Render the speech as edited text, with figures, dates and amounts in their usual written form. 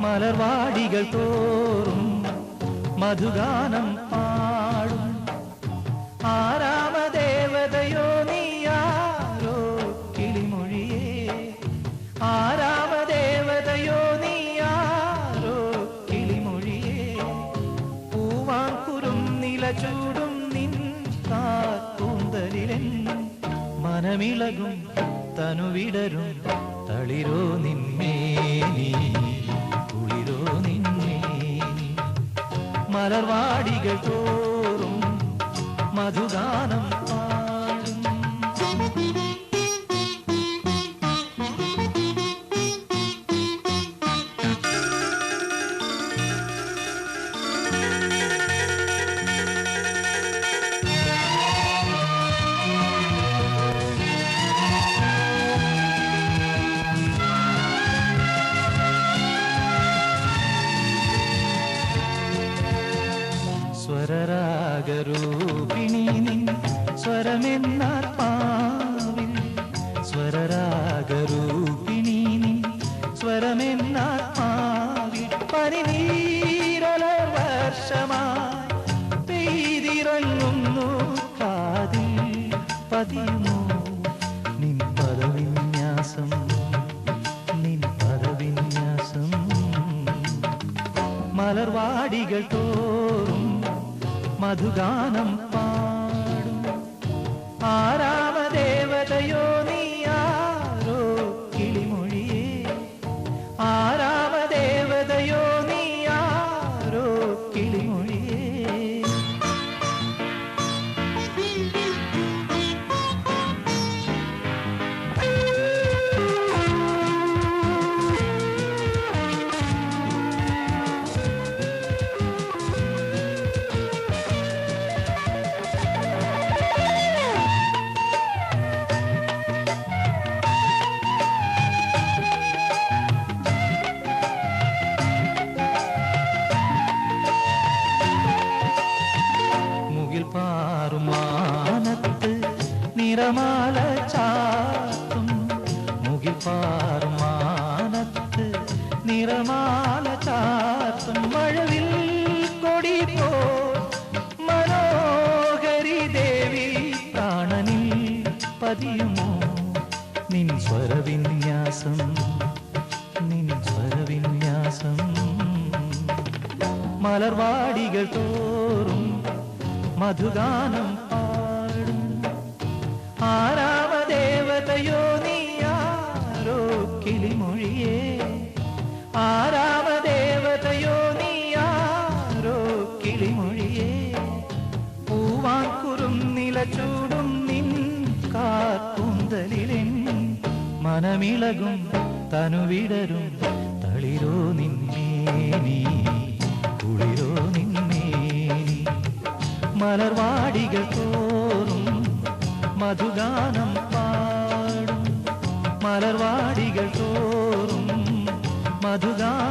മലർവാടികൾ തോറും മധുഗാനം പാടും ആരാമദേവതയോ നീയാരോ കിളിമൊഴിയേ ആരാമദേവതയോ നീയാരോ കിളിമൊഴിയേ പൂവാങ്കുരും നിലചൂടും നിൻ കാക്കൂന്തലിലൻ മനമിളകും തനുവിടരും തളിരോ നിന്മേനി കുളിരോ നിന്മേനി മലർവാടികൾ തോറും മധുഗാനം പാടും സ്വരരാഗരൂപിണി നിൻ സ്വരമെന്നാത്മാവിൽ സ്വരരാഗരൂപിണി നിൻ സ്വരമെന്നാത്മാവിൽ പനിനീരലർ വർഷമായി പെയ്തിറങ്ങുന്നു കാതിൽ പതിയുന്നു നിൻ പദവിന്യാസം നിൻ പദവിന്യാസം മലർവാടികൾ തോറും മധുഗാനം പാടും ആരാമദേവതയോ നീയാരോ കിളിമൊഴിയേ ആരാമദേവതയോ നീയാരോ കിളിമൊഴിയേ പാറുമാനത്ത് നിറമാല ചാത്തും മുകിൽ പാറുമാനത്ത് നിറമാല ചാത്തും മഴവിൽ കൊടി പോ മനോഹരി ദേവി പ്രാണനിൽ പതിയുമോ നിൻ സ്വരവിന്യാസം നിൻ സ്വരവിന്യാസം മലർവാടികൾ തോറും മധുഗാനം പാടും ആരാമദേവതയോ നീയാരോ കിളിമൊഴിയേ ആരാമദേവതയോ നീയാരോ കിളിമൊഴിയേ പൂവാങ്കുരും നിലചൂടും നിൻ കാക്കൂന്തലിലെൻ മനമിളകും തനുവിടരും തളിരോ നിന്മേനി കുളിരോ നിന്മേനി മലർവാടികൾ തോറും മധുഗാനം പാടും മലർവാടികൾ തോറും മധുഗാനം